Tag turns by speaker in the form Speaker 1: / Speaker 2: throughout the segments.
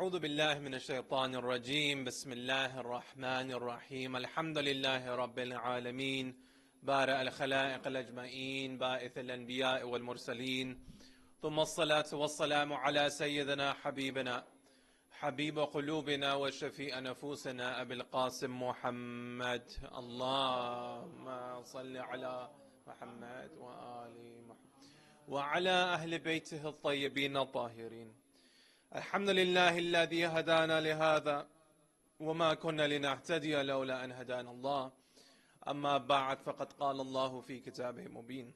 Speaker 1: أعوذ بالله من الشيطان الرجيم بسم الله الرحمن الرحيم الحمد لله رب العالمين بارئ الخلائق الأجمعين باعث الأنبياء والمرسلين ثم الصلاة والسلام على سيدنا حبيبنا حبيب قلوبنا وشفيع نفوسنا أبي القاسم محمد اللهم صل على محمد وآل محمد وعلى أهل بيته الطيبين الطاهرين. الحمد لله الذي هدانا لهذا وما كنا لنهتدي لولا أن هدانا الله. أما بعد فقد قال الله في كتابه مبين.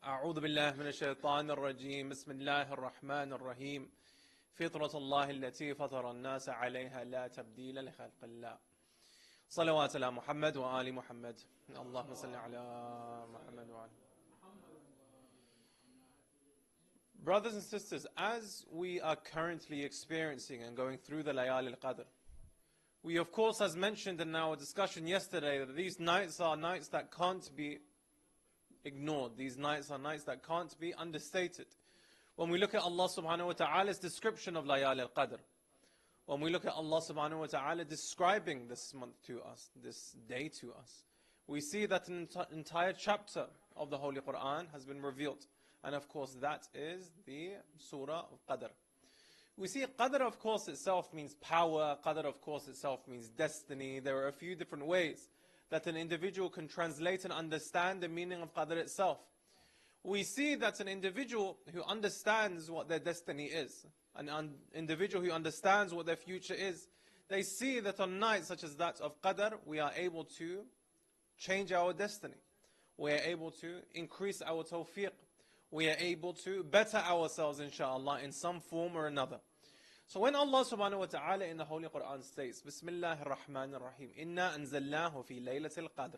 Speaker 1: أعوذ بالله من الشيطان الرجيم بسم الله الرحمن الرحيم. فطرة الله التي فطر الناس عليها لا تبديل لخلق الله. صلوات على محمد وآل محمد. اللهم صل على محمد وآل. Brothers and sisters, as we are currently experiencing and going through the Layal al-Qadr, we of course, as mentioned in our discussion yesterday, that these nights are nights that can't be ignored. These nights are nights that can't be understated. When we look at Allah subhanahu wa ta'ala's description of Layal al-Qadr, when we look at Allah subhanahu wa ta'ala describing this month to us, this day to us, we see that an entire chapter of the Holy Quran has been revealed. And of course that is the Surah of Qadr. We see Qadr of course itself means power, Qadr of course itself means destiny. There are a few different ways that an individual can translate and understand the meaning of Qadr itself. We see that an individual who understands what their destiny is, an individual who understands what their future is, they see that on nights such as that of Qadr, we are able to change our destiny. We are able to increase our tawfiq. We are able to better ourselves, inshallah, in some form or another. So when Allah subhanahu wa ta'ala in the Holy Quran states, Bismillahir Rahmanir Rahim, Inna anzalnahu fi laylatil qadr.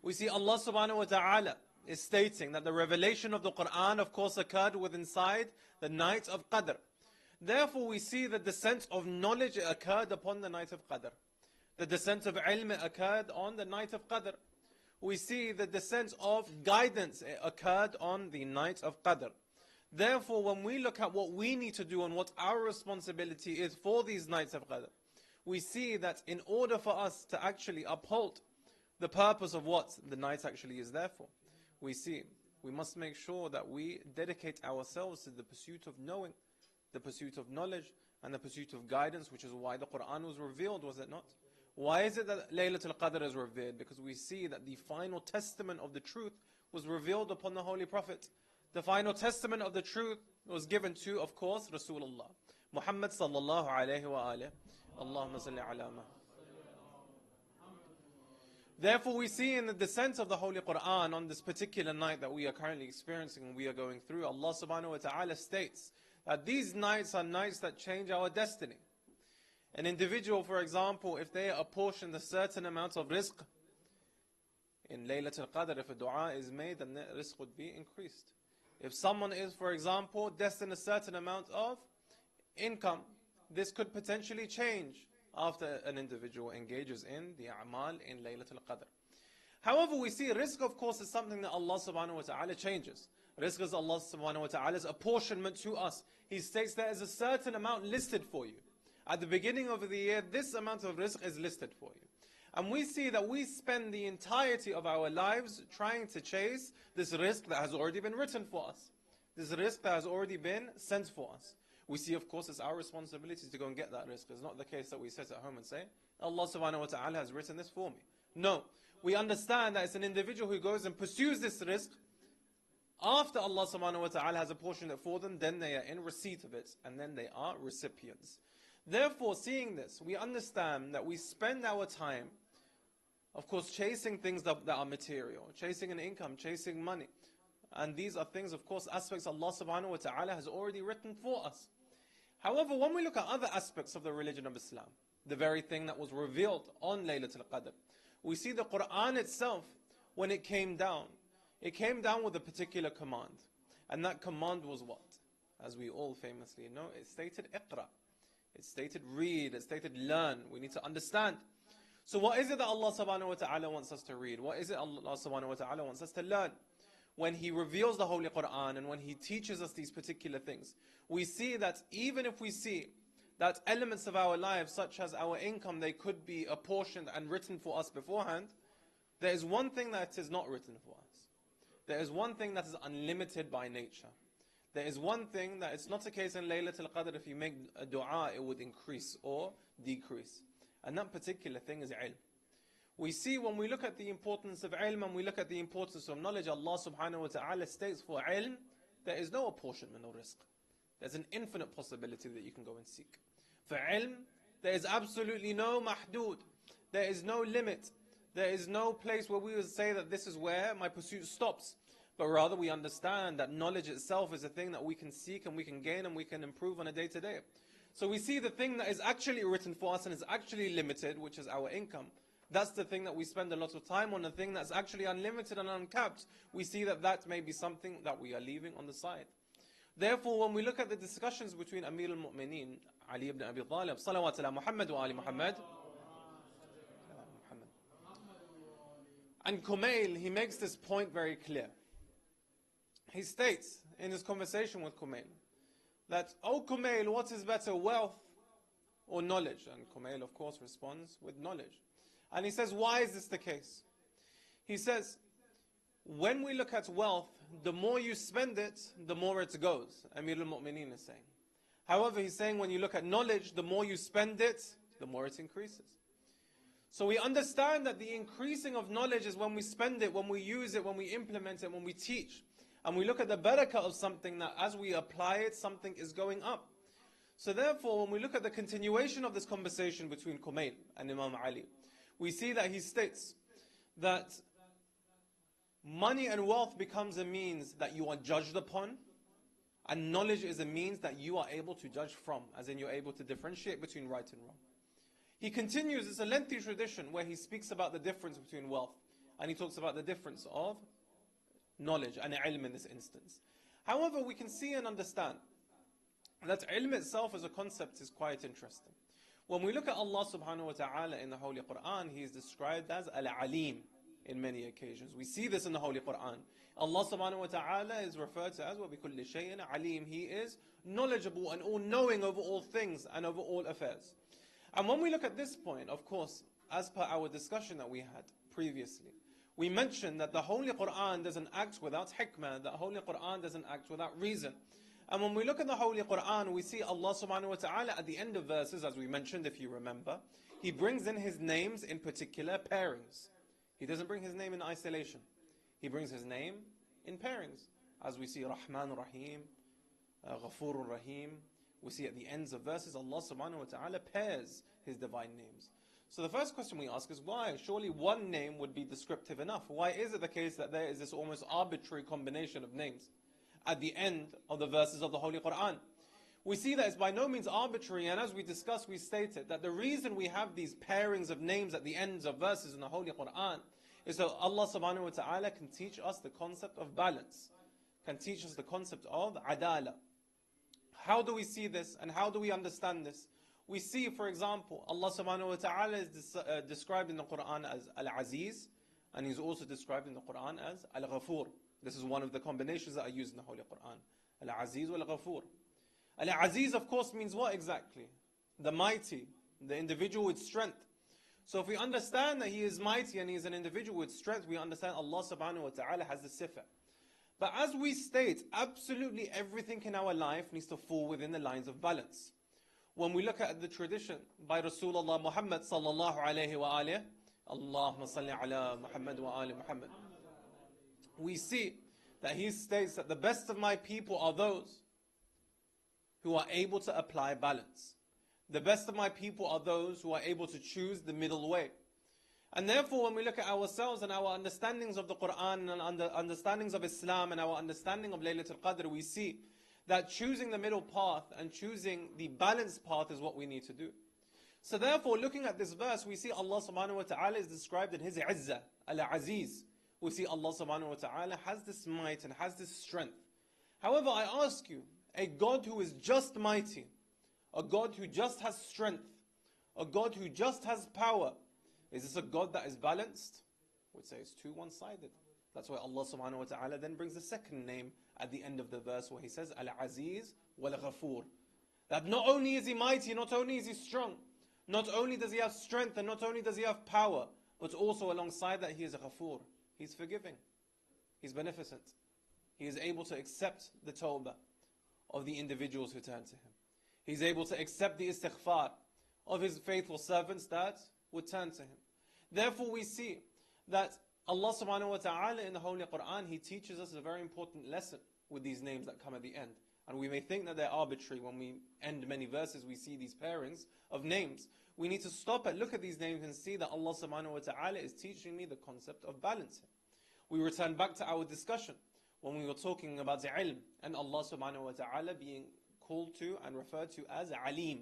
Speaker 1: We see Allah subhanahu wa ta'ala is stating that the revelation of the Quran, of course, occurred within inside the night of Qadr. Therefore, we see the descent of knowledge occurred upon the night of Qadr. The descent of ilm occurred on the night of Qadr. We see the descent of guidance occurred on the night of Qadr. Therefore, when we look at what we need to do and what our responsibility is for these nights of Qadr, we see that in order for us to actually uphold the purpose of what the night actually is there for, we see we must make sure that we dedicate ourselves to the pursuit of knowing, the pursuit of knowledge, and the pursuit of guidance, which is why the Quran was revealed, was it not? Why is it that Laylatul Qadr is revealed? Because we see that the final testament of the truth was revealed upon the Holy Prophet. The final testament of the truth was given to, of course, Rasulullah Muhammad sallallahu alayhi wa alayhi. Allahumma salli ala ma. Therefore we see in the descent of the Holy Quran on this particular night that we are currently experiencing and we are going through, Allah subhanahu wa ta'ala states that these nights are nights that change our destiny. An individual, for example, if they apportion a certain amount of rizq, in Laylatul Qadr, if a dua is made, then the rizq would be increased. If someone is, for example, destined a certain amount of income, this could potentially change after an individual engages in the a'mal in Laylatul Qadr. However, we see rizq, of course, is something that Allah subhanahu wa ta'ala changes. Rizq is Allah subhanahu wa ta'ala's apportionment to us. He states there is a certain amount listed for you. At the beginning of the year, this amount of rizq is listed for you. And we see that we spend the entirety of our lives trying to chase this rizq that has already been written for us. This rizq that has already been sent for us. We see, of course, it's our responsibility to go and get that rizq. It's not the case that we sit at home and say, Allah subhanahu wa ta'ala has written this for me. No. We understand that it's an individual who goes and pursues this rizq. After Allah subhanahu wa ta'ala has apportioned it for them, then they are in receipt of it. And then they are recipients. Therefore, seeing this, we understand that we spend our time, of course, chasing things that are material, chasing an income, chasing money. And these are things, of course, aspects Allah subhanahu wa ta'ala has already written for us. However, when we look at other aspects of the religion of Islam, the very thing that was revealed on Laylatul Qadr, we see the Quran itself, when it came down with a particular command. And that command was what? As we all famously know, it stated Iqra. It stated read, it stated learn. We need to understand. So what is it that Allah subhanahu wa ta'ala wants us to read? What is it Allah subhanahu wa ta'ala wants us to learn? When He reveals the Holy Quran and when He teaches us these particular things, we see that even if we see that elements of our lives, such as our income, they could be apportioned and written for us beforehand, there is one thing that is not written for us. There is one thing that is unlimited by nature. There is one thing that it's not a case in Laylatul Qadr, if you make a dua, it would increase or decrease. And that particular thing is ilm. We see when we look at the importance of ilm and we look at the importance of knowledge, Allah subhanahu wa ta'ala states for ilm, there is no apportionment or rizq. There's an infinite possibility that you can go and seek. For ilm, there is absolutely no mahdood. There is no limit. There is no place where we would say that this is where my pursuit stops. But rather we understand that knowledge itself is a thing that we can seek and we can gain and we can improve on a day-to-day. So we see the thing that is actually written for us and is actually limited, which is our income. That's the thing that we spend a lot of time on. The thing that's actually unlimited and uncapped, we see that that may be something that we are leaving on the side. Therefore, when we look at the discussions between Amir al-Mu'mineen, Ali ibn Abi Talib, salawat ala Muhammad wa ali Muhammad, and Kumail, he makes this point very clear. He states in his conversation with Kumail that, "O Kumail, what is better, wealth or knowledge?" And Kumail, of course, responds with knowledge. And he says, why is this the case? He says, when we look at wealth, the more you spend it, the more it goes. Amir al-Mu'mineen is saying. However, he's saying when you look at knowledge, the more you spend it, the more it increases. So we understand that the increasing of knowledge is when we spend it, when we use it, when we implement it, when we teach. And we look at the barakah of something, that as we apply it, something is going up. So therefore, when we look at the continuation of this conversation between Kumail and Imam Ali, we see that he states that money and wealth becomes a means that you are judged upon, and knowledge is a means that you are able to judge from, as in you're able to differentiate between right and wrong. He continues, it's a lengthy tradition where he speaks about the difference between wealth, and he talks about the difference of knowledge and ilm in this instance. However, we can see and understand that ilm itself as a concept is quite interesting. When we look at Allah subhanahu wa ta'ala in the Holy Quran, He is described as Al-Alim in many occasions. We see this in the Holy Quran. Allah subhanahu wa ta'ala is referred to as وَبِكُلِّ شَيْءٍ Alim. He is knowledgeable and all-knowing over all things and over all affairs. And when we look at this point, of course, as per our discussion that we had previously, we mentioned that the Holy Quran doesn't act without hikmah, the Holy Quran doesn't act without reason. And when we look at the Holy Quran, we see Allah subhanahu wa ta'ala at the end of verses, as we mentioned, if you remember, He brings in His names in particular pairings. He doesn't bring His name in isolation. He brings His name in pairings. As we see Rahman Rahim, Ghafur Rahim, we see at the ends of verses, Allah subhanahu wa ta'ala pairs His divine names. So the first question we ask is why? Surely one name would be descriptive enough. Why is it the case that there is this almost arbitrary combination of names at the end of the verses of the Holy Quran? We see that it's by no means arbitrary, and as we discussed, we stated that the reason we have these pairings of names at the ends of verses in the Holy Quran is so Allah subhanahu wa ta'ala can teach us the concept of balance, can teach us the concept of adala. How do we see this and how do we understand this? We see, for example, Allah subhanahu wa ta'ala is described in the Quran as Al-Aziz, and He's also described in the Quran as Al-Ghafur. This is one of the combinations that are used in the Holy Quran. Al-Aziz wa Al-Ghafur. Al-Aziz, of course, means what exactly? The mighty, the individual with strength. So if we understand that He is mighty and He is an individual with strength, we understand Allah subhanahu wa ta'ala has the sifat. But as we state, absolutely everything in our life needs to fall within the lines of balance. When we look at the tradition by Rasulullah Muhammad sallallahu alayhi wa alihi, Allahumma salli ala Muhammad wa ali Muhammad, we see that he states that the best of my people are those who are able to apply balance. The best of my people are those who are able to choose the middle way. And therefore, when we look at ourselves and our understandings of the Quran and understandings of Islam and our understanding of Laylatul Qadr, we see that choosing the middle path and choosing the balanced path is what we need to do. So therefore, looking at this verse, we see Allah subhanahu wa ta'ala is described in His Izzah, Al-Aziz. We see Allah subhanahu wa ta'ala has this might and has this strength. However, I ask you, a God who is just mighty, a God who just has strength, a God who just has power, is this a God that is balanced? I would say it's too one-sided. That's why Allah subhanahu wa ta'ala then brings the second name at the end of the verse where He says, Al-Aziz wal-Ghafur. That not only is He mighty, not only is He strong, not only does He have strength, and not only does He have power, but also alongside that He is a Ghafoor. He's forgiving. He's beneficent. He is able to accept the tawbah of the individuals who turn to Him. He's able to accept the istighfar of His faithful servants that would turn to Him. Therefore we see that Allah subhanahu wa ta'ala in the Holy Quran, He teaches us a very important lesson with these names that come at the end. And we may think that they're arbitrary. When we end many verses, we see these pairings of names. We need to stop and look at these names and see that Allah subhanahu wa ta'ala is teaching me the concept of balancing. We return back to our discussion when we were talking about ilm and Allah subhanahu wa ta'ala being called to and referred to as Alim.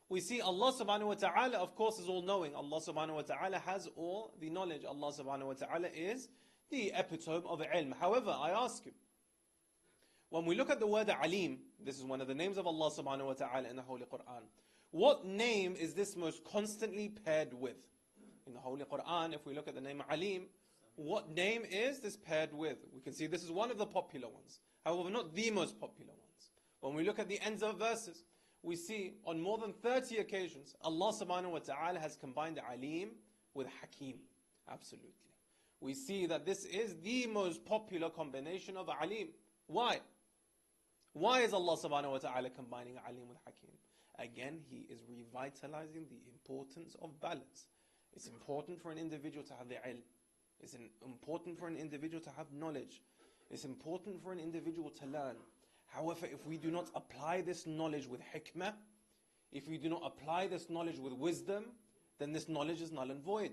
Speaker 1: We see Allah subhanahu wa ta'ala, of course, is all-knowing. Allah subhanahu wa ta'ala has all the knowledge. Allah subhanahu wa ta'ala is the epitome of ilm. However, I ask you, when we look at the word Alim, this is one of the names of Allah subhanahu wa ta'ala in the Holy Quran. What name is this most constantly paired with? In the Holy Quran, if we look at the name Alim, what name is this paired with? We can see this is one of the popular ones. However, not the most popular ones. When we look at the ends of verses, we see on more than 30 occasions, Allah subhanahu wa ta'ala has combined Alim with Hakim. Absolutely. We see that this is the most popular combination of Alim. Why? Why is Allah subhanahu wa ta'ala combining Alim with Hakim? Again, He is revitalizing the importance of balance. It's important for an individual to have the ilm. It's important for an individual to have knowledge. It's important for an individual to learn. However, if we do not apply this knowledge with hikmah, if we do not apply this knowledge with wisdom, then this knowledge is null and void.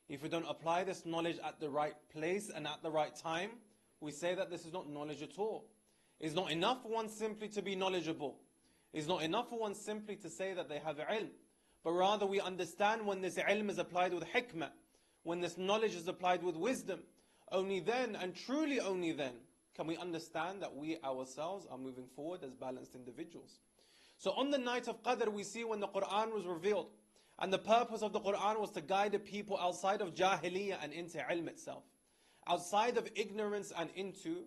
Speaker 1: If we don't apply this knowledge at the right place and at the right time, we say that this is not knowledge at all. It's not enough for one simply to be knowledgeable. It's not enough for one simply to say that they have ilm. But rather we understand when this ilm is applied with hikmah, when this knowledge is applied with wisdom, only then, and truly only then, can we understand that we ourselves are moving forward as balanced individuals. So on the night of Qadr, we see when the Quran was revealed, and the purpose of the Quran was to guide the people outside of Jahiliyyah and into ilm itself, outside of ignorance and into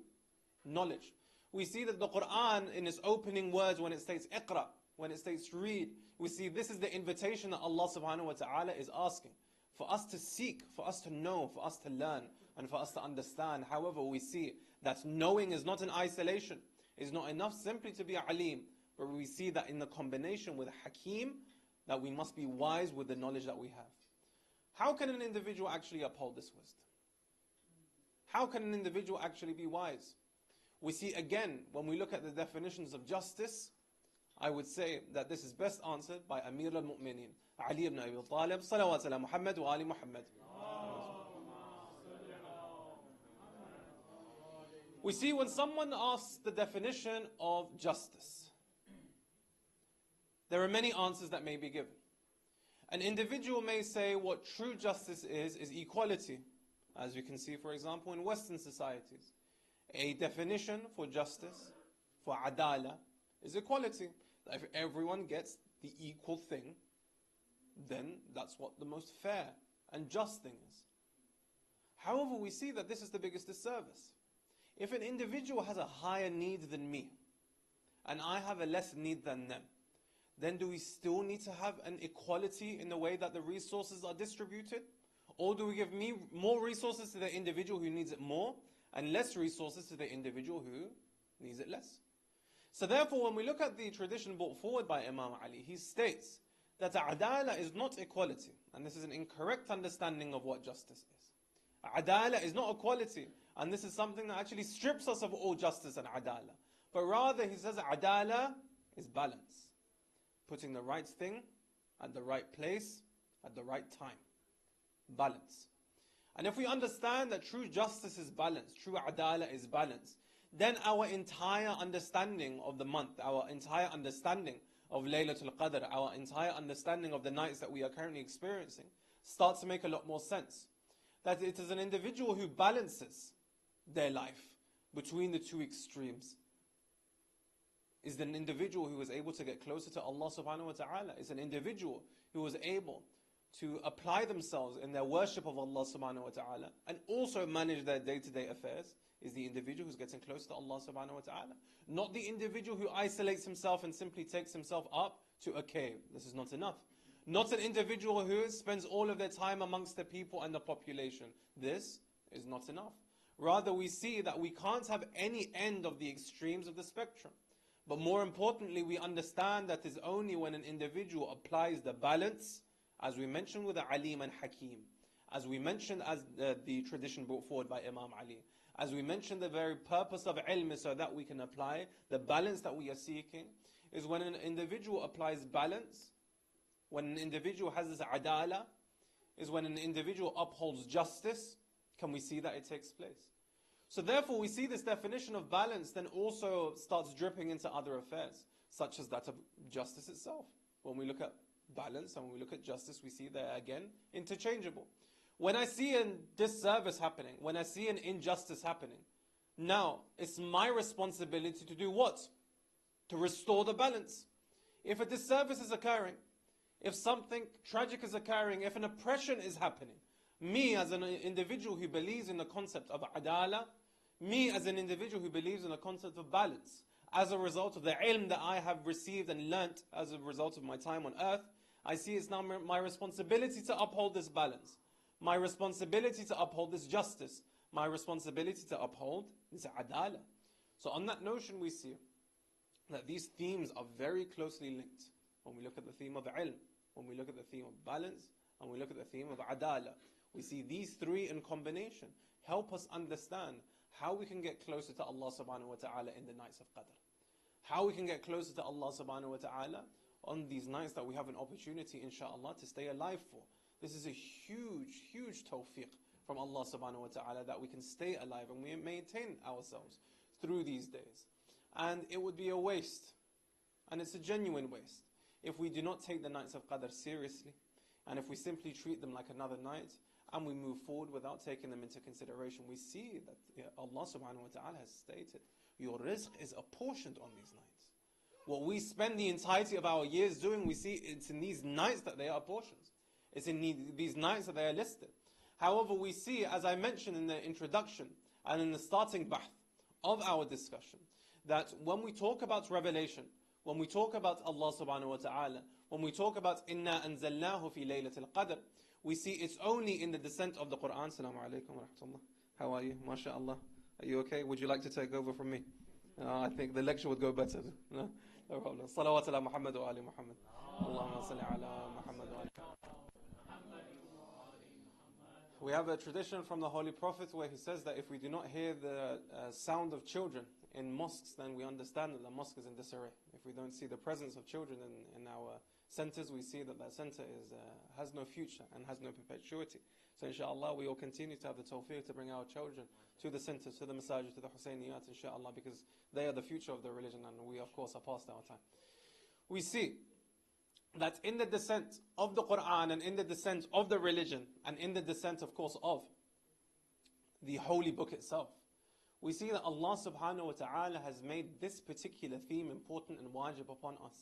Speaker 1: knowledge. We see that the Quran, in its opening words, when it states Iqra, when it states read, we see this is the invitation that Allah subhanahu wa ta'ala is asking. For us to seek, for us to know, for us to learn, and for us to understand. However, we see that knowing is not in isolation. It's not enough simply to be alim. But we see that in the combination with Hakim, that we must be wise with the knowledge that we have. How can an individual actually uphold this wisdom? How can an individual actually be wise? We see again, when we look at the definitions of justice, I would say that this is best answered by Amir al-Mu'minin, Ali ibn Abi Talib, salawat ala Muhammad wa ali Muhammad. We see when someone asks the definition of justice, there are many answers that may be given. An individual may say what true justice is equality, as we can see, for example, in Western societies. A definition for justice, for adala, is equality. If everyone gets the equal thing, then that's what the most fair and just thing is. However, we see that this is the biggest disservice. If an individual has a higher need than me, and I have a less need than them, then do we still need to have an equality in the way that the resources are distributed? Or do we give me more resources to the individual who needs it more, and less resources to the individual who needs it less? So therefore, when we look at the tradition brought forward by Imam Ali, he states that adala is not equality. And this is an incorrect understanding of what justice is. Adala is not equality. And this is something that actually strips us of all justice and adala. But rather, he says adala is balance. Putting the right thing at the right place at the right time. Balance. And if we understand that true justice is balance, true adala is balance, then our entire understanding of the month, our entire understanding of Laylatul Qadr, our entire understanding of the nights that we are currently experiencing starts to make a lot more sense. That it is an individual who balances their life between the two extremes. Is an individual who is able to get closer to Allah subhanahu wa ta'ala. Is an individual who is able to apply themselves in their worship of Allah subhanahu wa ta'ala and also manage their day-to-day affairs is the individual who's getting close to Allah subhanahu wa ta'ala. Not the individual who isolates himself and simply takes himself up to a cave. This is not enough. Not an individual who spends all of their time amongst the people and the population. This is not enough. Rather, we see that we can't have any end of the extremes of the spectrum. But more importantly, we understand that it's only when an individual applies the balance, as we mentioned with the Alim and Hakim, as we mentioned as the tradition brought forward by Imam Ali, as we mentioned the very purpose of ilm so that we can apply the balance that we are seeking, is when an individual applies balance, when an individual has this adala, is when an individual upholds justice. Can we see that it takes place? So therefore we see this definition of balance then also starts dripping into other affairs, such as that of justice itself. When we look at balance and when we look at justice, we see they're again interchangeable. When I see a disservice happening, when I see an injustice happening, now it's my responsibility to do what? To restore the balance. If a disservice is occurring, if something tragic is occurring, if an oppression is happening, me as an individual who believes in the concept of adala, me as an individual who believes in the concept of balance, as a result of the ilm that I have received and learnt as a result of my time on earth, I see it's now my responsibility to uphold this balance, my responsibility to uphold this justice, my responsibility to uphold this adala. So on that notion we see that these themes are very closely linked. When we look at the theme of ilm, when we look at the theme of balance, and we look at the theme of adala, we see these three in combination help us understand how we can get closer to Allah subhanahu wa ta'ala in the nights of Qadr. How we can get closer to Allah subhanahu wa ta'ala on these nights that we have an opportunity, inshaAllah, to stay alive for. This is a huge, huge tawfiq from Allah subhanahu wa ta'ala that we can stay alive and we maintain ourselves through these days. And it would be a waste, and it's a genuine waste, if we do not take the nights of Qadr seriously, and if we simply treat them like another night, and we move forward without taking them into consideration. We see that Allah subhanahu wa ta'ala has stated, your rizq is apportioned on these nights. What we spend the entirety of our years doing, we see it's in these nights that they are apportioned. It's in these nights that they are listed. However, we see, as I mentioned in the introduction and in the starting bahth of our discussion, that when we talk about revelation, when we talk about Allah subhanahu wa ta'ala, when we talk about inna anzalnahu fi laylatil qadr, we see it's only in the descent of the Quran. Assalamu alaikum wa rahmatullah. How are you? MashaAllah. Are you okay? Would you like to take over from me? I think the lecture would go better. No problem. Salawat ala Muhammad wa ali Muhammad. Allahumma salli ala Muhammad wa ali. We have a tradition from the Holy Prophet where he says that if we do not hear the sound of children in mosques, then we understand that the mosque is in disarray. If we don't see the presence of children in our centers, we see that that center has no future and has no perpetuity. So inshallah we will continue to have the tawfiq to bring our children to the centers, to the masajid, to the Husayniyat, inshallah, because they are the future of the religion and we of course are past our time. We see that in the descent of the Quran and in the descent of the religion and in the descent of course of the holy book itself, we see that Allah subhanahu wa ta'ala has made this particular theme important and wajib upon us.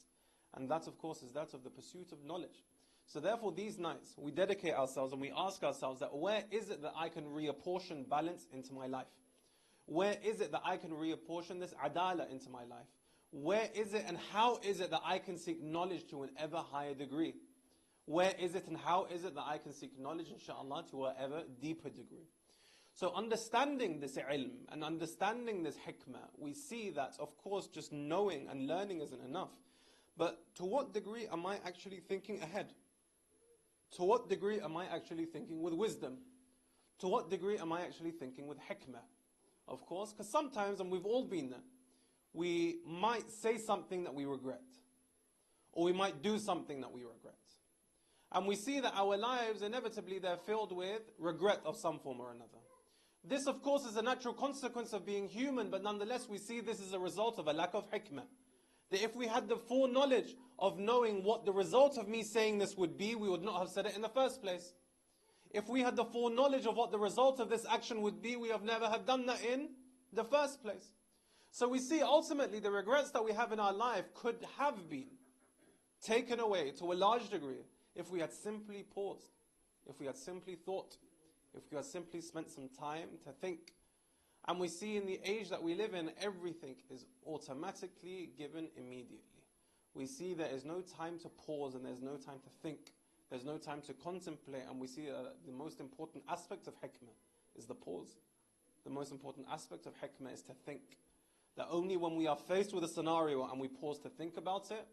Speaker 1: And that of course is that of the pursuit of knowledge. So therefore these nights we dedicate ourselves and we ask ourselves that where is it that I can reapportion balance into my life? Where is it that I can reapportion this adala into my life? Where is it and how is it that I can seek knowledge to an ever higher degree? Where is it and how is it that I can seek knowledge, inshaAllah, to an ever deeper degree? So understanding this ilm and understanding this hikmah, we see that of course just knowing and learning isn't enough. But to what degree am I actually thinking ahead? To what degree am I actually thinking with wisdom? To what degree am I actually thinking with hikmah? Of course, because sometimes, and we've all been there, we might say something that we regret. Or we might do something that we regret. And we see that our lives, inevitably, they're filled with regret of some form or another. This, of course, is a natural consequence of being human, but nonetheless, we see this as a result of a lack of hikmah. That if we had the full knowledge of knowing what the result of me saying this would be, we would not have said it in the first place. If we had the full knowledge of what the result of this action would be, we have never have done that in the first place. So we see ultimately the regrets that we have in our life could have been taken away to a large degree if we had simply paused, if we had simply thought, if we had simply spent some time to think. And we see in the age that we live in, everything is automatically given immediately. We see there is no time to pause and there's no time to think. There's no time to contemplate, and we see the most important aspect of hikmah is the pause. The most important aspect of hikmah is to think. That only when we are faced with a scenario and we pause to think about it,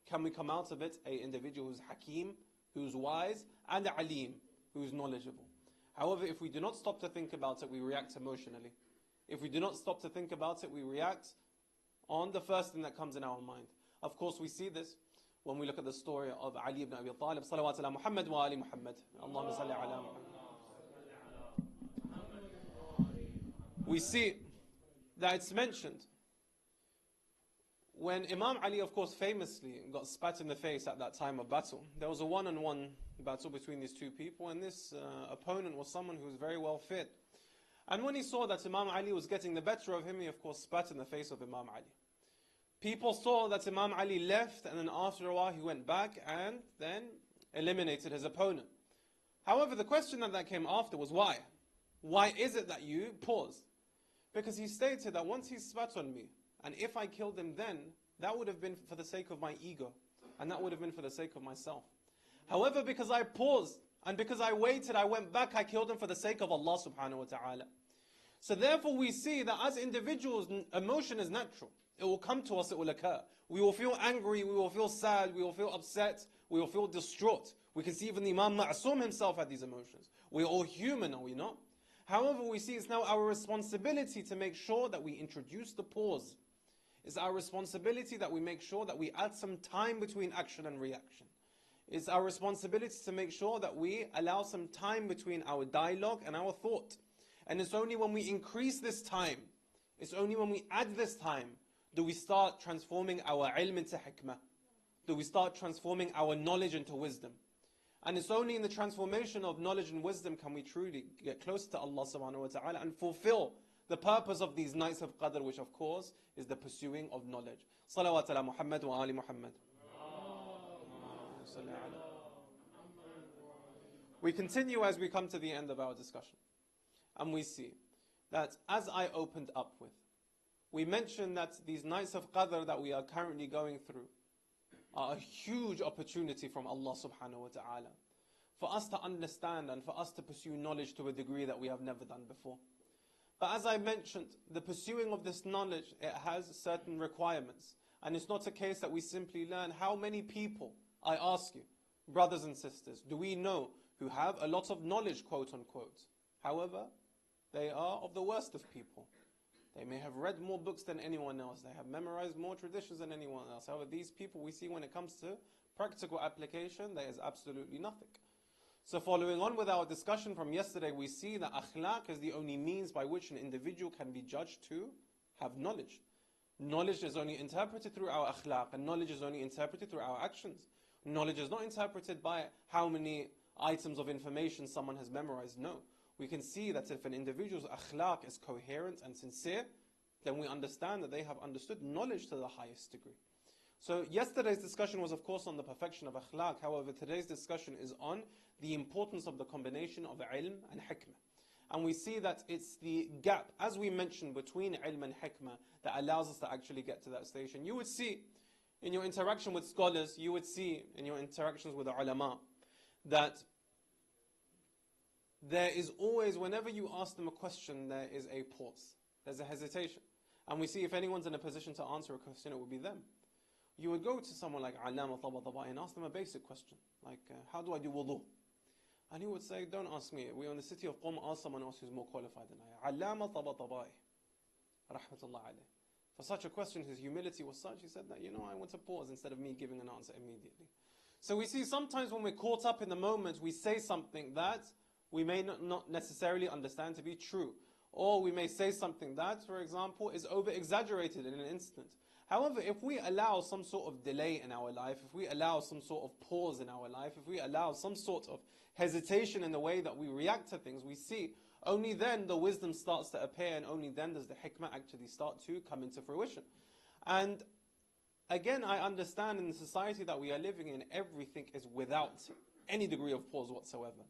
Speaker 1: can we come out of it an individual who's hakim, who's wise, and alim, who's knowledgeable. However, if we do not stop to think about it, we react emotionally. If we do not stop to think about it, we react on the first thing that comes in our mind. Of course, we see this when we look at the story of Ali ibn Abi Talib, salawat ala Muhammad wa ali Muhammad. Allahumma salli ala Muhammad. We see that it's mentioned when Imam Ali, of course, famously got spat in the face at that time of battle. There was a one-on-one battle between these two people, and this opponent was someone who was very well fit. And when he saw that Imam Ali was getting the better of him, he, of course, spat in the face of Imam Ali. People saw that Imam Ali left, and then after a while he went back and then eliminated his opponent. However, the question that came after was why? Why is it that you paused? Because he stated that once he spat on me, and if I killed him then, that would have been for the sake of my ego, and that would have been for the sake of myself. However, because I paused, and because I waited, I went back, I killed him for the sake of Allah subhanahu wa ta'ala. So therefore we see that as individuals, emotion is natural. It will come to us, it will occur. We will feel angry, we will feel sad, we will feel upset, we will feel distraught. We can see even the Imam Ma'asum himself had these emotions. We are all human, are we not? However, we see it's now our responsibility to make sure that we introduce the pause. It's our responsibility that we make sure that we add some time between action and reaction. It's our responsibility to make sure that we allow some time between our dialogue and our thought. And it's only when we increase this time, it's only when we add this time, do we start transforming our ilm into hikmah? Do we start transforming our knowledge into wisdom? And it's only in the transformation of knowledge and wisdom can we truly get close to Allah subhanahu wa ta'ala and fulfill the purpose of these nights of Qadr, which of course is the pursuing of knowledge. Salawat ala Muhammad wa ali Muhammad. We continue as we come to the end of our discussion. And we see that as I opened up with, we mentioned that these nights of Qadr that we are currently going through are a huge opportunity from Allah subhanahu wa ta'ala for us to understand and for us to pursue knowledge to a degree that we have never done before. But as I mentioned, the pursuing of this knowledge, it has certain requirements. And it's not a case that we simply learn. How many people, I ask you, brothers and sisters, do we know who have a lot of knowledge, quote unquote? However, they are of the worst of people. They may have read more books than anyone else. They have memorized more traditions than anyone else. However, these people we see when it comes to practical application, there is absolutely nothing. So following on with our discussion from yesterday, we see that akhlaq is the only means by which an individual can be judged to have knowledge. Knowledge is only interpreted through our akhlaq, and knowledge is only interpreted through our actions. Knowledge is not interpreted by how many items of information someone has memorized. No. We can see that if an individual's akhlaq is coherent and sincere, then we understand that they have understood knowledge to the highest degree. So yesterday's discussion was of course on the perfection of akhlaq. However, today's discussion is on the importance of the combination of ilm and hikmah. And we see that it's the gap, as we mentioned, between ilm and hikmah that allows us to actually get to that station. You would see in your interaction with scholars, you would see in your interactions with the ulama, that there is always, whenever you ask them a question, there is a pause. There's a hesitation. And we see if anyone's in a position to answer a question, it would be them. You would go to someone like Allama Tabatabai and ask them a basic question, like, how do I do wudu? And he would say, don't ask me. We're in the city of Qom, ask someone else who's more qualified than I am. Allama Tabatabai, rahmatullah alayh. For such a question, his humility was such, he said that, I want to pause instead of me giving an answer immediately. So we see sometimes when we're caught up in the moment, we say something that we may not necessarily understand to be true. Or we may say something that, for example, is over-exaggerated in an instant. However, if we allow some sort of delay in our life, if we allow some sort of pause in our life, if we allow some sort of hesitation in the way that we react to things, we see only then the wisdom starts to appear, and only then does the hikmah actually start to come into fruition. And again, I understand in the society that we are living in, everything is without. any degree of pause whatsoever.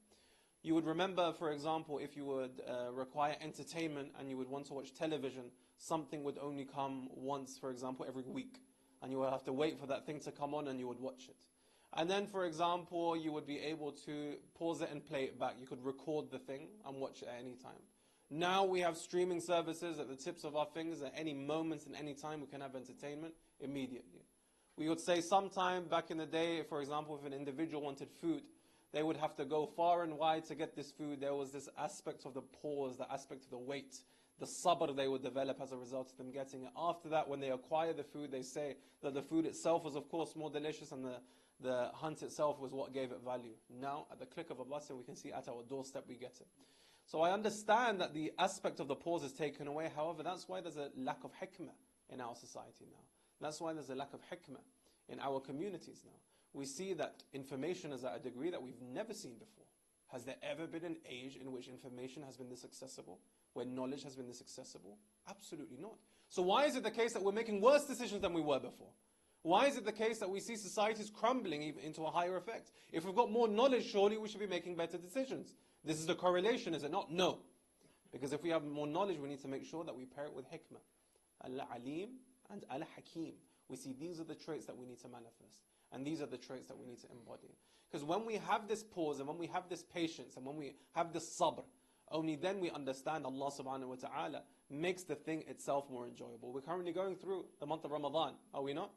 Speaker 1: You would remember, for example, if you would require entertainment and you would want to watch television, something would only come once, for example, every week. And you would have to wait for that thing to come on and you would watch it. And then, for example, you would be able to pause it and play it back. You could record the thing and watch it at any time. Now we have streaming services at the tips of our fingers. At any moment and any time we can have entertainment immediately. We would say sometime back in the day, for example, if an individual wanted food, they would have to go far and wide to get this food. There was this aspect of the pause, the aspect of the wait, the sabr they would develop as a result of them getting it. After that, when they acquire the food, they say that the food itself was of course more delicious and the hunt itself was what gave it value. Now, at the click of a button, we can see at our doorstep we get it. So I understand that the aspect of the pause is taken away. However, that's why there's a lack of hikmah in our society now. That's why there's a lack of hikmah in our communities now. We see that information is at a degree that we've never seen before. Has there ever been an age in which information has been this accessible? Where knowledge has been this accessible? Absolutely not. So why is it the case that we're making worse decisions than we were before? Why is it the case that we see societies crumbling even into a higher effect? If we've got more knowledge, surely we should be making better decisions. This is the correlation, is it not? No. Because if we have more knowledge, we need to make sure that we pair it with hikmah. Al-Alim and Al-Hakim. We see these are the traits that we need to manifest. And these are the traits that we need to embody. Because when we have this pause and when we have this patience and when we have this sabr, only then we understand Allah subhanahu wa ta'ala makes the thing itself more enjoyable. We're currently going through the month of Ramadan, are we not?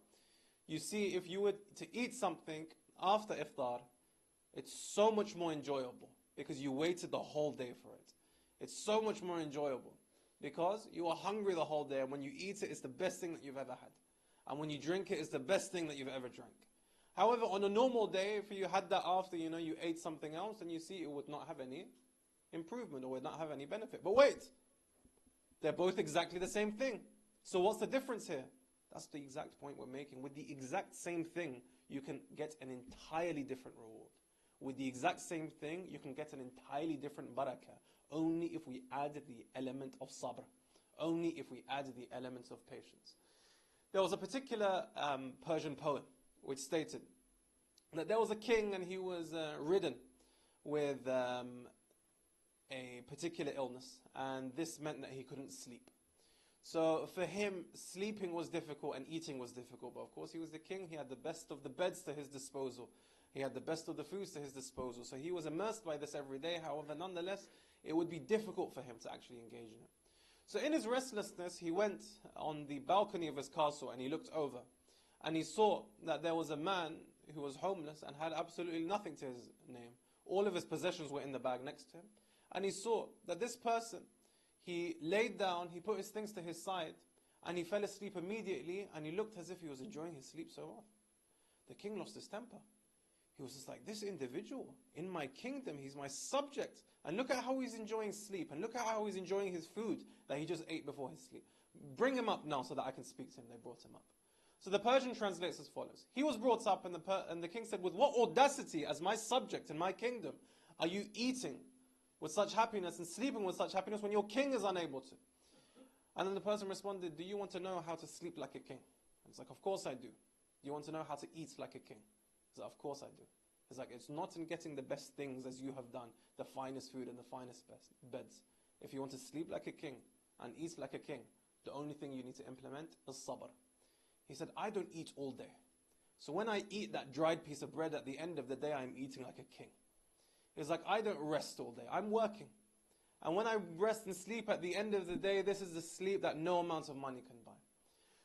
Speaker 1: You see, if you were to eat something after iftar, it's so much more enjoyable because you waited the whole day for it. It's so much more enjoyable because you are hungry the whole day, and when you eat it, it's the best thing that you've ever had. And when you drink it, it's the best thing that you've ever drank. However, on a normal day, if you had that after, you ate something else, and you see it would not have any improvement or would not have any benefit. But wait, they're both exactly the same thing. So what's the difference here? That's the exact point we're making. With the exact same thing, you can get an entirely different reward. With the exact same thing, you can get an entirely different barakah. Only if we add the element of sabr. Only if we add the elements of patience. There was a particular Persian poem which stated that there was a king and he was ridden with a particular illness, and this meant that he couldn't sleep. So for him, sleeping was difficult and eating was difficult. But of course, he was the king. He had the best of the beds to his disposal. He had the best of the foods to his disposal. So he was immersed by this every day. However, nonetheless, it would be difficult for him to actually engage in it. So in his restlessness, he went on the balcony of his castle and he looked over. And he saw that there was a man who was homeless and had absolutely nothing to his name. All of his possessions were in the bag next to him. And he saw that this person, he laid down, he put his things to his side, and he fell asleep immediately, and he looked as if he was enjoying his sleep so much. The king lost his temper. He was just like, this individual in my kingdom, he's my subject. And look at how he's enjoying sleep, and look at how he's enjoying his food that he just ate before his sleep. Bring him up now so that I can speak to him. They brought him up. So the Persian translates as follows. He was brought up, and the king said, with what audacity as my subject in my kingdom are you eating with such happiness and sleeping with such happiness when your king is unable to? And then the person responded, do you want to know how to sleep like a king? And it's like, of course I do. Do you want to know how to eat like a king? He's like, of course I do. It's like, it's not in getting the best things as you have done, the finest food and the finest beds. If you want to sleep like a king and eat like a king, the only thing you need to implement is sabr. He said, I don't eat all day. So when I eat that dried piece of bread at the end of the day, I'm eating like a king. It's like, I don't rest all day. I'm working. And when I rest and sleep at the end of the day, this is the sleep that no amount of money can buy.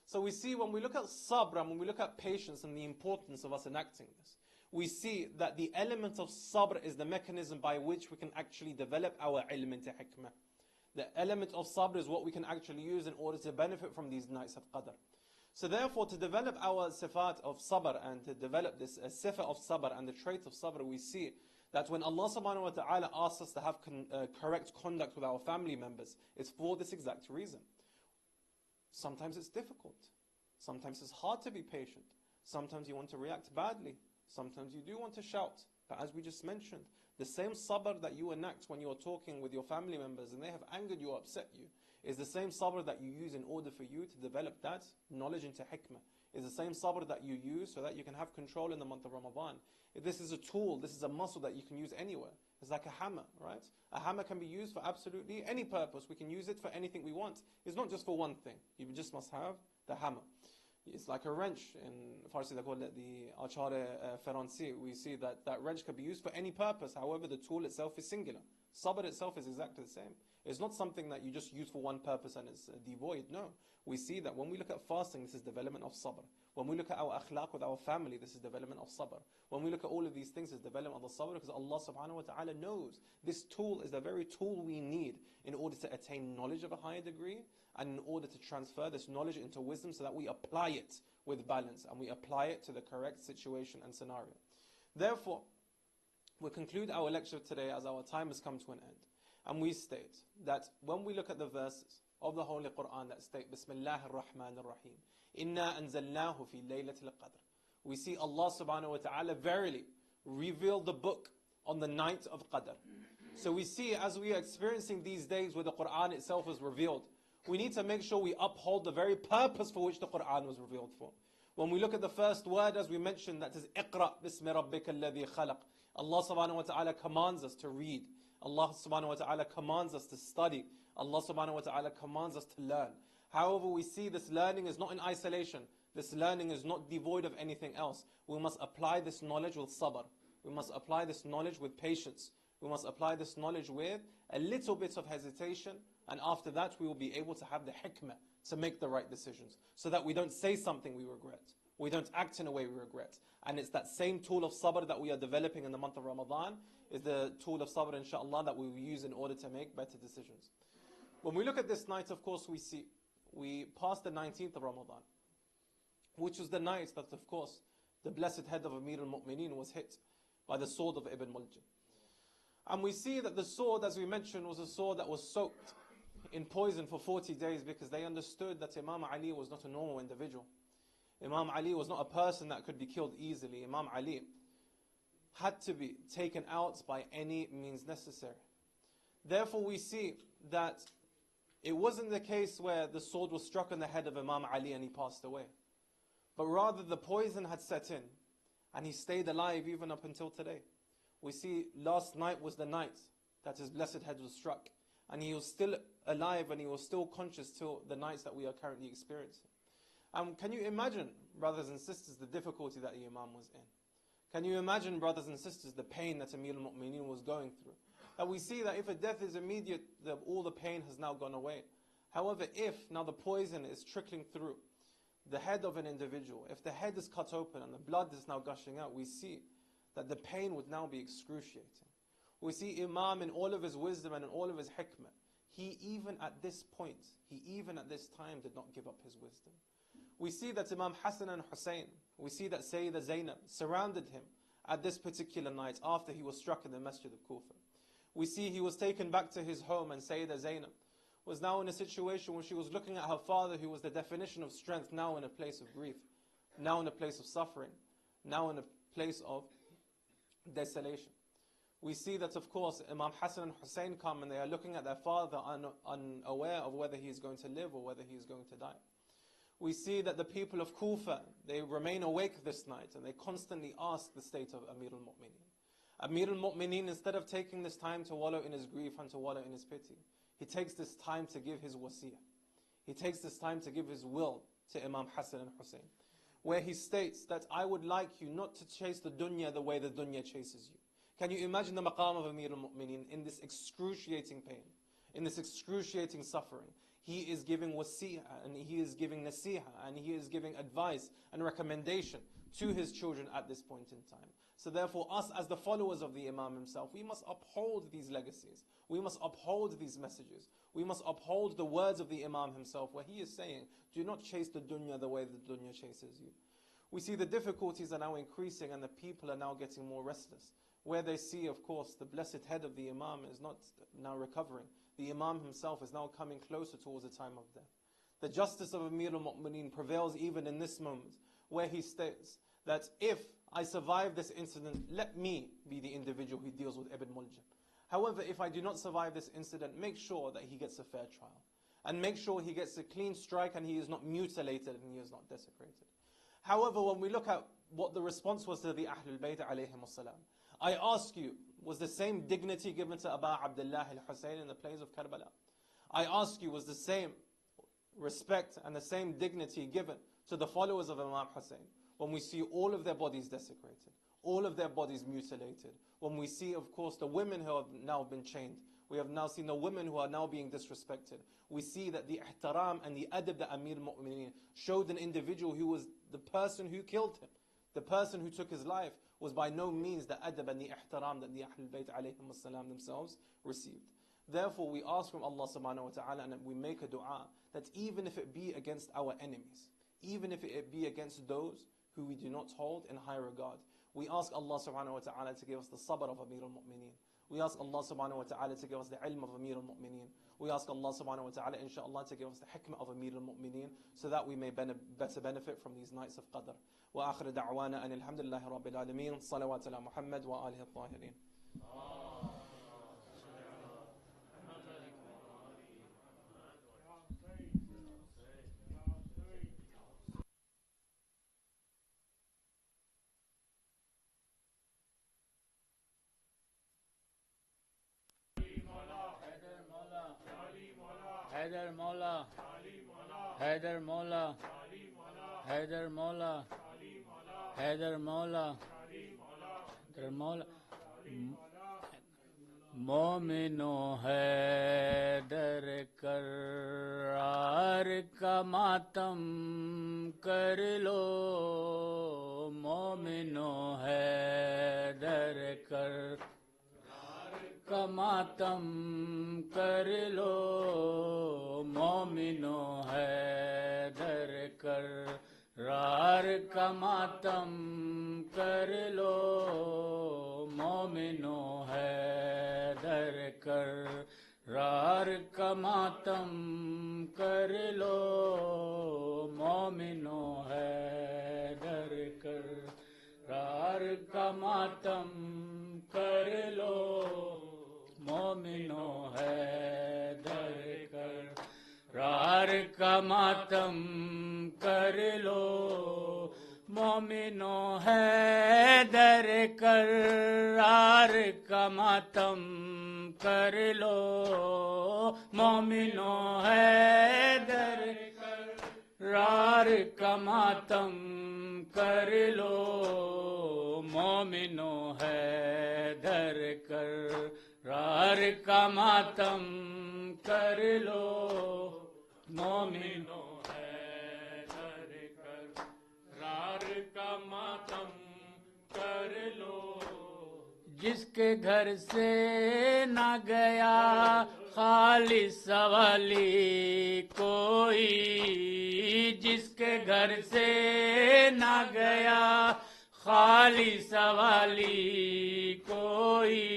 Speaker 1: So we see when we look at sabr and when we look at patience and the importance of us enacting this, we see that the element of sabr is the mechanism by which we can actually develop our ilm into hikmah. The element of sabr is what we can actually use in order to benefit from these nights of qadr. So therefore, to develop our sifat of sabr and to develop this sifa of sabr and the trait of sabr, we see that when Allah subhanahu wa ta'ala asks us to have correct conduct with our family members, it's for this exact reason. Sometimes it's difficult. Sometimes it's hard to be patient. Sometimes you want to react badly. Sometimes you do want to shout. But as we just mentioned, the same sabr that you enact when you are talking with your family members and they have angered you or upset you, is the same sabr that you use in order for you to develop that knowledge into hikmah, is the same sabr that you use so that you can have control in the month of Ramadan. This is a tool, this is a muscle that you can use anywhere. It's like a hammer, right? A hammer can be used for absolutely any purpose. We can use it for anything we want. It's not just for one thing. You just must have the hammer. It's like a wrench. In Farsi they call it the achare Ferransi. We see that that wrench can be used for any purpose. However, the tool itself is singular. Sabr itself is exactly the same. It's not something that you just use for one purpose and it's devoid. No. We see that when we look at fasting, this is development of sabr. When we look at our akhlaq with our family, this is development of sabr. When we look at all of these things, it's development of the sabr, because Allah subhanahu wa ta'ala knows this tool is the very tool we need in order to attain knowledge of a higher degree, and in order to transfer this knowledge into wisdom so that we apply it with balance and we apply it to the correct situation and scenario. Therefore, we'll conclude our lecture today as our time has come to an end. And we state that when we look at the verses of the Holy Quran that state, Bismillah ar-Rahman ar-Rahim, Inna anzalnahu fi laylatil qadr. We see Allah subhanahu wa ta'ala verily revealed the book on the night of Qadr. So we see as we are experiencing these days where the Quran itself was revealed, we need to make sure we uphold the very purpose for which the Quran was revealed for. When we look at the first word, as we mentioned, that is Iqra bismi rabbika alladhi khalaq. Allah subhanahu wa ta'ala commands us to read. Allah subhanahu wa ta'ala commands us to study. Allah subhanahu wa ta'ala commands us to learn. However, we see this learning is not in isolation. This learning is not devoid of anything else. We must apply this knowledge with sabr. We must apply this knowledge with patience. We must apply this knowledge with a little bit of hesitation, and after that we will be able to have the hikmah to make the right decisions, so that we don't say something we regret, we don't act in a way we regret. And it's that same tool of sabr that we are developing in the month of Ramadan, is the tool of sabr inshallah that we will use in order to make better decisions. When we look at this night, of course, we passed the 19th of Ramadan, which was the night that, of course, the blessed head of Amir al-Mu'mineen was hit by the sword of Ibn Muljam. And we see that the sword, as we mentioned, was a sword that was soaked in poison for 40 days, because they understood that Imam Ali was not a normal individual. Imam Ali was not a person that could be killed easily. Imam Ali had to be taken out by any means necessary. Therefore, we see that it wasn't the case where the sword was struck on the head of Imam Ali and he passed away, but rather the poison had set in and he stayed alive even up until today. We see last night was the night that his blessed head was struck, and he was still alive and he was still conscious till the nights that we are currently experiencing. Can you imagine, brothers and sisters, the difficulty that the Imam was in? Can you imagine, brothers and sisters, the pain that Amir al-Mu'mineen was going through? That we see that if a death is immediate, all the pain has now gone away. However, if now the poison is trickling through the head of an individual, if the head is cut open and the blood is now gushing out, we see that the pain would now be excruciating. We see Imam in all of his wisdom and in all of his hikmah, he even at this time did not give up his wisdom. We see that Imam Hassan and Hussein, we see that Sayyidah Zainab surrounded him at this particular night after he was struck in the Masjid of Kufa. We see he was taken back to his home, and Sayyidah Zainab was now in a situation where she was looking at her father, who was the definition of strength, now in a place of grief, now in a place of suffering, now in a place of desolation. We see that, of course, Imam Hassan and Hussein come and they are looking at their father unaware of whether he is going to live or whether he is going to die. We see that the people of Kufa, they remain awake this night and they constantly ask the state of Amir al-Mu'mineen. Amir al-Mu'mineen, instead of taking this time to wallow in his grief and to wallow in his pity, he takes this time to give his wasiyah. He takes this time to give his will to Imam Hassan and Hussein, where he states that I would like you not to chase the dunya the way the dunya chases you. Can you imagine the maqam of Amir al-Mu'mineen in this excruciating pain, in this excruciating suffering? He is giving wasiyah and he is giving nasiha and he is giving advice and recommendation to his children at this point in time. So therefore, us as the followers of the Imam himself, we must uphold these legacies. We must uphold these messages. We must uphold the words of the Imam himself, where he is saying, do not chase the dunya the way the dunya chases you. We see the difficulties are now increasing and the people are now getting more restless, where they see, of course, the blessed head of the Imam is not now recovering. The Imam himself is now coming closer towards the time of death. The justice of Amir al-Mu'mineen prevails even in this moment, where he states that if I survive this incident, let me be the individual who deals with Ibn Muljam. However, if I do not survive this incident, make sure that he gets a fair trial. And make sure he gets a clean strike and he is not mutilated and he is not desecrated. However, when we look at what the response was to the Ahlul Bayt alayhim as-salam, I ask you, was the same dignity given to Aba Abdullah al-Hussein in the plains of Karbala? I ask you, was the same respect and the same dignity given to the followers of Imam Hussein when we see all of their bodies desecrated, all of their bodies mutilated, when we see, of course, the women who have now been chained, we have now seen the women who are now being disrespected. We see that the ihtaram and the adab that Amir al-Mu'mineen showed an individual who was the person who killed him, the person who took his life, was by no means the adab and the ihtaram that the Ahlul Bayt alayhim as-salam themselves received. Therefore, we ask from Allah subhanahu wa ta'ala, and we make a dua that even if it be against our enemies, even if it be against those who we do not hold in high regard, we ask Allah subhanahu wa ta'ala to give us the sabr of Amir al-Mu'mineen. We ask Allah subhanahu wa ta'ala to give us the ilm of Amir al-Mu'mineen. We ask Allah subhanahu wa ta'ala, inshaAllah, to give us the hikmah of Amir al-Mu'mineen, so that we may better benefit from these nights of Qadr. Wa akhir da'wana an alhamdulillahi rabbil alameen. Salawat ala Muhammad wa alihi al-tahirin.
Speaker 2: Haidar Maula, Haidar Maula, Haidar Maula, Haidar Maula, Haidar Maula. مومنو حیدر کرار کا ماتم کر لو، مومنو حیدر کر کا ماتم کر لو، مومنو حیدر کرار کا ماتم کر لو، مومنو حیدر کرار کا ماتم کر لو، مومنو حیدر کرار کا ماتم کر لو، مومنو حیدر کرار کا ماتم کر لو، مومنو حیدر کرار کا ماتم کر لو، مومنو حیدر کرار کا ماتم کر لو، مومنو حیدر کرار کا ماتم کر لو، مومنو حیدر کرار کا ماتم کر لو، جس کے گھر سے نہ گیا خالص والی کوئی، جس کے گھر سے نہ گیا خالص والی کوئی،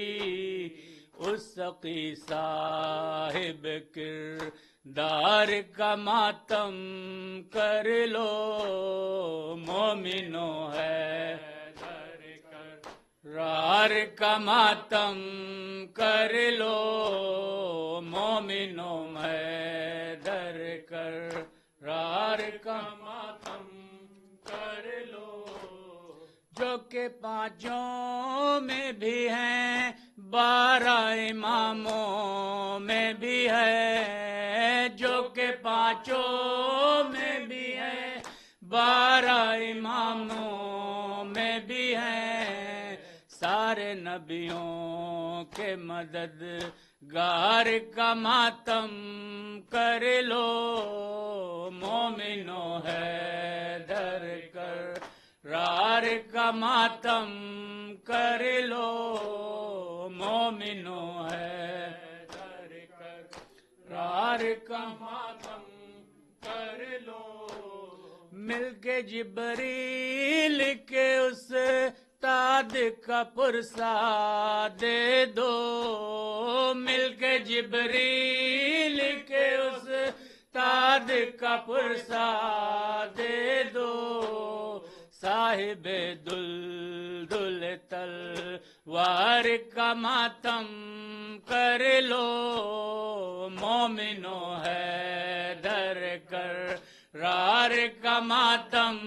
Speaker 2: اس سقی صاحب کردار کا ماتم کر لو، مومنو حیدر کرار کا ماتم کر لو، مومنو حیدر کرار کا ماتم کر لو، جو کہ پانچوں میں بھی ہیں 12 اماموں میں بھی ہے، جو کہ پانچوں میں بھی ہے 12 اماموں میں بھی ہے، سارے نبیوں کے مددگار کا ماتم کر لو، مومنو حیدر کرار کا ماتم کر لو، مومنو حیدر کرار کا ماتم کر لو، مل کے جبریل کے استاد کا پرسہ دے دو، مل کے جبریل کے استاد کا پرسہ دے دو، صاحب دلدل تلوار کا ماتم کر لو، مومنو حیدر کرار رار کا ماتم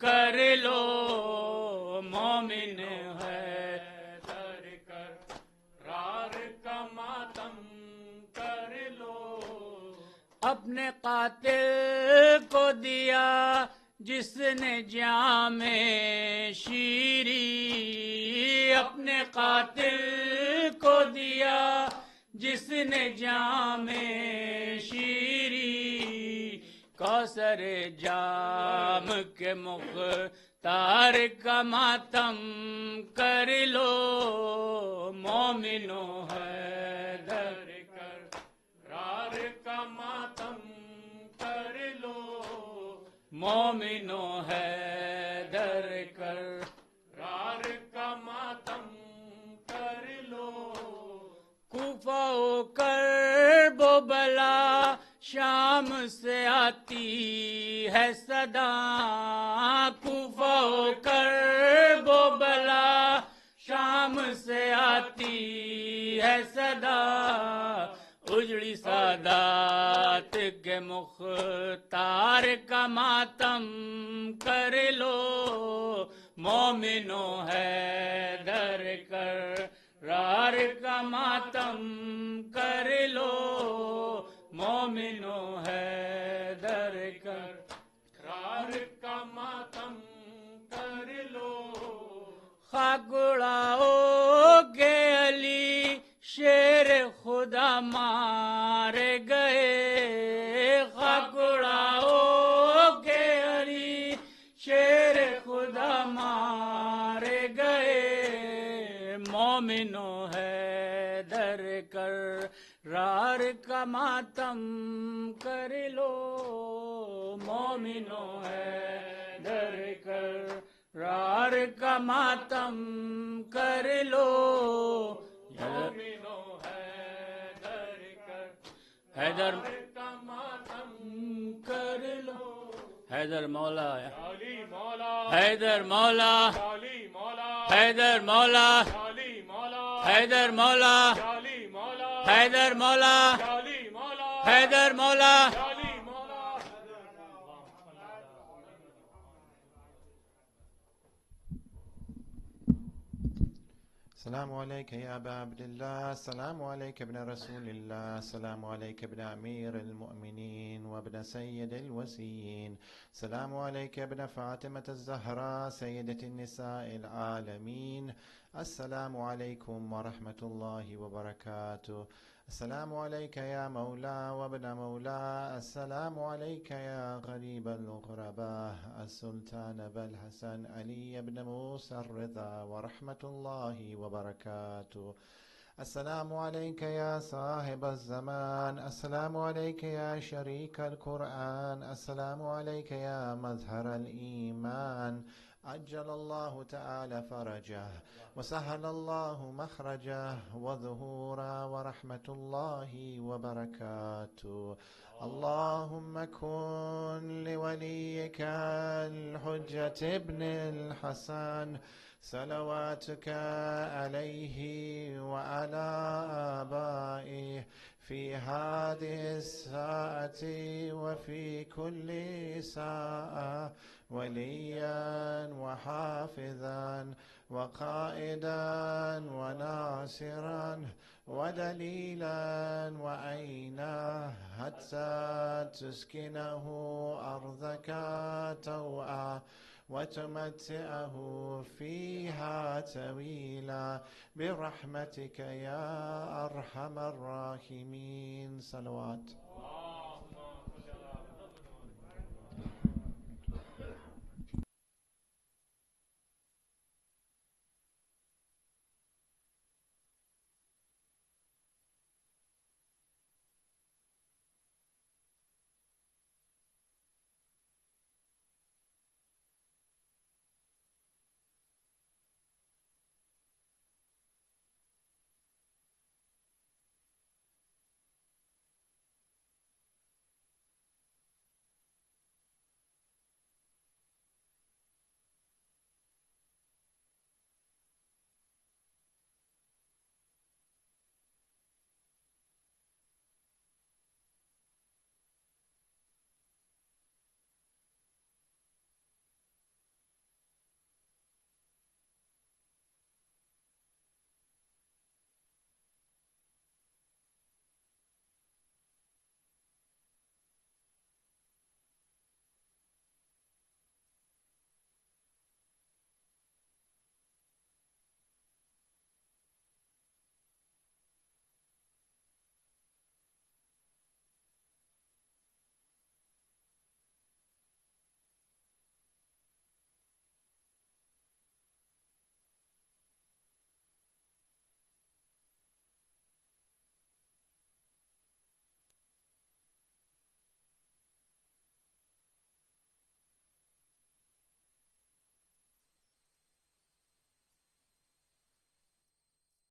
Speaker 2: کر لو مومن ہے در کر رار کا ماتم کر لو اپنے قاتل کو دیا جس نے جام شیری اپنے قاتل کو دیا جس نے جام شیری کوثر جام کے مختار کا ماتم کر لو مومنو ہے در کر رار کا ماتم کر لو مومنو ہے در کر رار کا ماتم کر لو کوفہ و کرب و بلا شام سے آتی ہے صدا کوفہ و کرب و بلا شام سے آتی ہے صدا اجڑی سادات کے مختار کا ماتم کر لو مومنو ہے در کر رار کا ماتم کر لو مومنو ہے در کر رار کا ماتم کر لو خاک اڑاؤ گے علی شیر خدا مار گئے خاک اڑاؤ گے علی شیر خدا مار گئے مومنو ہے در کر رار کا ماتم کر لو مومنو ہے در کر رار کا ماتم کر لو مومنو ہے در کر حیدر کا ماتم کر لو حیدر مولا حیدر مولا حیدر مولا حیدر مولا حیدر مولا حیدر مولا
Speaker 3: السلام عليك يا أبا عبد الله السلام عليك ابن رسول الله السلام عليك ابن أمير المؤمنين وابن سيد الوسيين السلام عليك ابن فاطمة الزهراء سيدة النساء العالمين السلام عليكم ورحمة الله وبركاته السلام عليك يا مولا وابن مولا السلام عليك يا غريب الغرباء السلطان أبا الحسن علي بن موسى الرضا ورحمة الله وبركاته السلام عليك يا صاحب الزمان السلام عليك يا شريك القرآن السلام عليك يا مظهر الإيمان عجل الله تعالى فرجه وسهل الله مخرجه وظهورا ورحمة الله وبركاته اللهم كن لوليك الحجة ابن الحسن صلواتك عليه وعلى آبائه في هذه الساعة وفي كل ساعة وليا وحافظا وقائدا وناصرا ودليلا وعينا حتى تسكنه أرضك توعا وتمتعه فيها طويلا برحمتك يا أرحم الراحمين صلوات